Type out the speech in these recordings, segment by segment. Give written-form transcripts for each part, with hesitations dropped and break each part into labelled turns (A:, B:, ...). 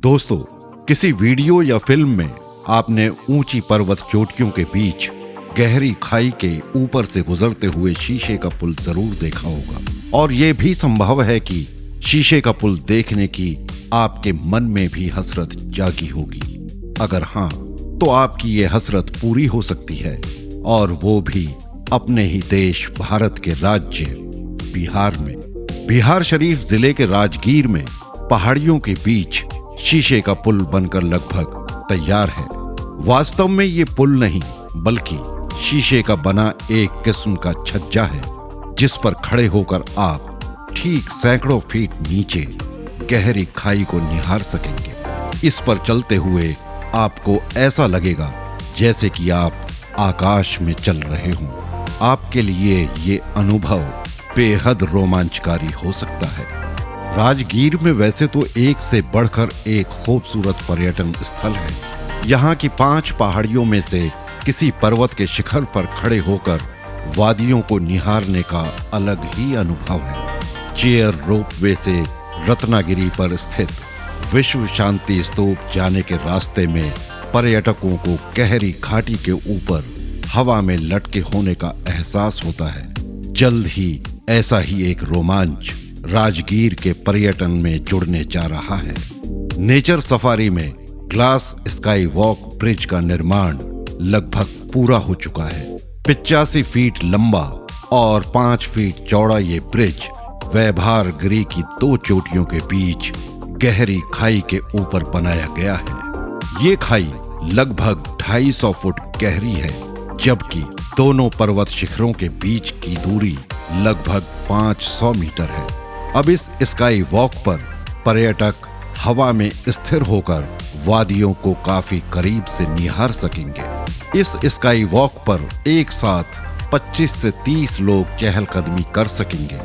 A: दोस्तों, किसी वीडियो या फिल्म में आपने ऊंची पर्वत चोटियों के बीच गहरी खाई के ऊपर से गुजरते हुए शीशे का पुल जरूर देखा होगा और ये भी संभव है कि शीशे का पुल देखने की आपके मन में भी हसरत जागी होगी। अगर हाँ, तो आपकी ये हसरत पूरी हो सकती है, और वो भी अपने ही देश भारत के राज्य बिहार में। बिहार शरीफ जिले के राजगीर में पहाड़ियों के बीच शीशे का पुल बनकर लगभग तैयार है। वास्तव में ये पुल नहीं, बल्कि शीशे का बना एक किस्म का छज्जा है, जिस पर खड़े होकर आप ठीक सैकड़ों फीट नीचे गहरी खाई को निहार सकेंगे। इस पर चलते हुए आपको ऐसा लगेगा जैसे कि आप आकाश में चल रहे हों। आपके लिए ये अनुभव बेहद रोमांचकारी हो सकता है। राजगीर में वैसे तो एक से बढ़कर एक खूबसूरत पर्यटन स्थल है। यहाँ की 5 पहाड़ियों में से किसी पर्वत के शिखर पर खड़े होकर वादियों को निहारने का अलग ही अनुभव है। चेयर रोपवे से रत्नागिरी पर स्थित विश्व शांति स्तूप जाने के रास्ते में पर्यटकों को गहरी घाटी के ऊपर हवा में लटके होने का एहसास होता है। जल्द ही ऐसा ही एक रोमांच राजगीर के पर्यटन में जुड़ने जा रहा है। नेचर सफारी में ग्लास स्काई वॉक ब्रिज का निर्माण लगभग पूरा हो चुका है। 85 फीट लंबा और 5 फीट चौड़ा ये ब्रिज वैभारगिरी की 2 चोटियों के बीच गहरी खाई के ऊपर बनाया गया है। ये खाई लगभग 250 फुट गहरी है, जबकि दोनों पर्वत शिखरों के बीच की दूरी लगभग 500 मीटर है। अब इस स्काई वॉक पर पर्यटक हवा में स्थिर होकर वादियों को काफी करीब से निहार सकेंगे। इस स्काई वॉक पर एक साथ 25 से 30 लोग चहलकदमी कर सकेंगे।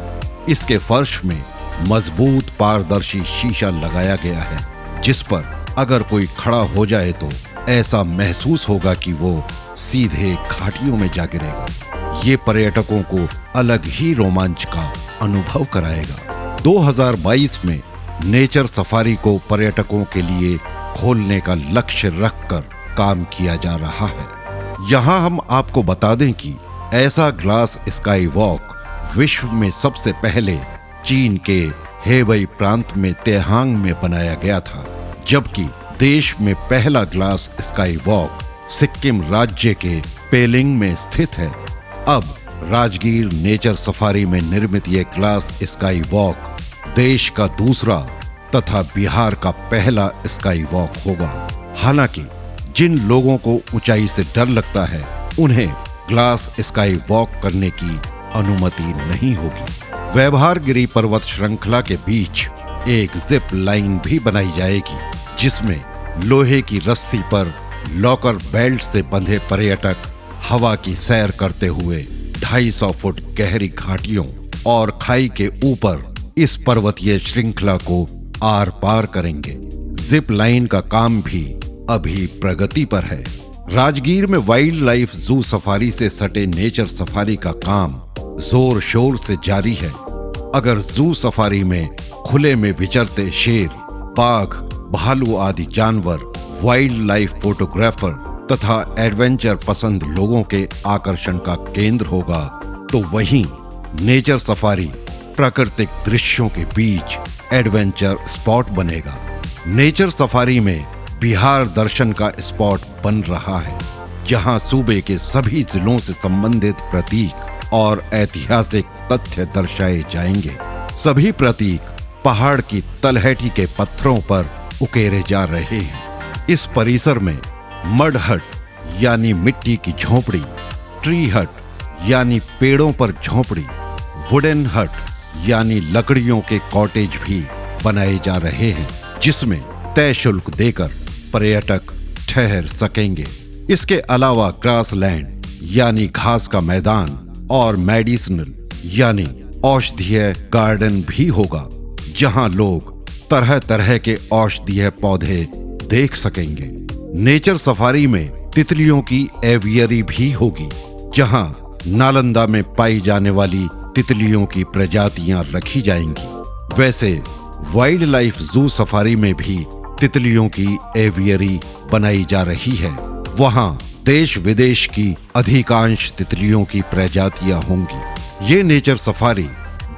A: इसके फर्श में मजबूत पारदर्शी शीशा लगाया गया है, जिस पर अगर कोई खड़ा हो जाए तो ऐसा महसूस होगा कि वो सीधे घाटियों में जा गिरेगा। ये पर्यटकों को अलग ही रोमांच का अनुभव कराएगा। 2022 में नेचर सफारी को पर्यटकों के लिए खोलने का लक्ष्य रखकर काम किया जा रहा है। यहाँ हम आपको बता दें कि ऐसा ग्लास स्काई वॉक विश्व में सबसे पहले चीन के हेबई प्रांत में तेहांग में बनाया गया था, जबकि देश में पहला ग्लास स्काई वॉक सिक्किम राज्य के पेलिंग में स्थित है। अब राजगीर नेचर सफारी में निर्मित यह ग्लास स्काई वॉक देश का दूसरा तथा बिहार का पहला स्काई वॉक होगा। हालांकि जिन लोगों को ऊंचाई से डर लगता है, उन्हें ग्लास स्काई वॉक करने की अनुमति नहीं होगी। वैभारगिरी पर्वत श्रृंखला के बीच एक जिप लाइन भी बनाई जाएगी, जिसमें लोहे की रस्सी पर लॉकर बेल्ट से बंधे पर्यटक हवा की सैर करते हुए 250 फुट गहरी घाटियों और खाई के ऊपर इस पर्वतीय श्रृंखला को आर पार करेंगे। जिप लाइन का काम भी अभी प्रगति पर है। राजगीर में वाइल्ड लाइफ जू सफारी से सटे नेचर सफारी का काम जोर शोर से जारी है। अगर जू सफारी में खुले में विचरते शेर, बाघ, भालू आदि जानवर वाइल्ड लाइफ फोटोग्राफर तथा एडवेंचर पसंद लोगों के आकर्षण का केंद्र होगा, तो वहीं नेचर सफारी प्राकृतिक दृश्यों के बीच एडवेंचर स्पॉट बनेगा। नेचर सफारी में बिहार दर्शन का स्पॉट बन रहा है, जहां सूबे के सभी जिलों से संबंधित प्रतीक और ऐतिहासिक तथ्य दर्शाए जाएंगे। सभी प्रतीक पहाड़ की तलहटी के पत्थरों पर उकेरे जा रहे हैं। इस परिसर में मड हट यानी मिट्टी की झोपड़ी, ट्री हट यानी पेड़ों पर झोपड़ी, वुडन हट यानी लकड़ियों के कॉटेज भी बनाए जा रहे हैं, जिसमें तय शुल्क देकर पर्यटक ठहर सकेंगे। इसके अलावा ग्रासलैंड यानी घास का मैदान और मेडिसिनल यानी औषधीय गार्डन भी होगा, जहां लोग तरह तरह के औषधीय पौधे देख सकेंगे। नेचर सफारी में तितलियों की एवियरी भी होगी, जहां नालंदा में पाई जाने वाली तितलियों की प्रजातियां रखी जाएंगी। वैसे वाइल्ड लाइफ जू सफारी में भी तितलियों की एवियरी बनाई जा रही है। वहां देश विदेश की अधिकांश तितलियों की प्रजातियां होंगी। ये नेचर सफारी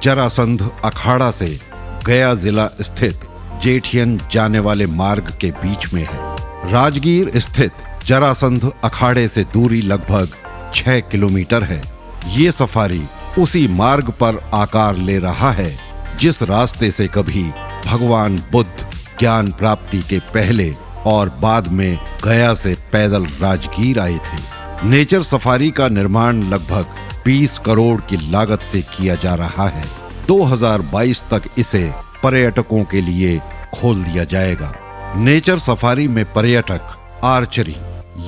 A: जरासंध अखाड़ा से गया जिला स्थित जेठियन जाने वाले मार्ग के बीच में है। राजगीर स्थित जरासंध अखाड़े से दूरी लगभग 6 किलोमीटर है। ये सफारी उसी मार्ग पर आकार ले रहा है जिस रास्ते से कभी भगवान बुद्ध ज्ञान प्राप्ति के पहले और बाद में गया से पैदल राजगीर आए थे। नेचर सफारी का निर्माण लगभग 20 करोड़ की लागत से किया जा रहा है। 2022 तक इसे पर्यटकों के लिए खोल दिया जाएगा। नेचर सफारी में पर्यटक आर्चरी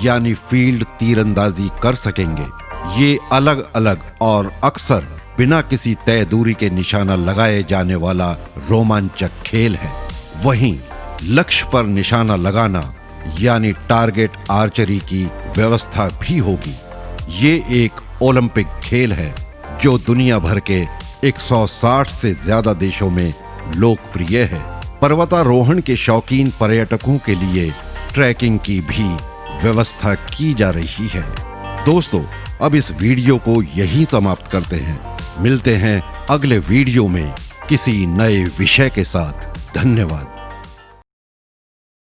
A: यानी फील्ड तीरंदाजी कर सकेंगे। ये अलग अलग और अक्सर बिना किसी तय दूरी के निशाना लगाए जाने वाला रोमांचक खेल है। वहीं लक्ष्य पर निशाना लगाना यानी टारगेट आर्चरी की व्यवस्था भी होगी। ये एक ओलंपिक खेल है जो दुनिया भर के 160 से ज्यादा देशों में लोकप्रिय है। पर्वतारोहण के शौकीन पर्यटकों के लिए ट्रैकिंग की भी व्यवस्था की जा रही है। दोस्तों, अब इस वीडियो को यहीं समाप्त करते हैं। मिलते हैं अगले वीडियो में किसी नए विषय के साथ। धन्यवाद।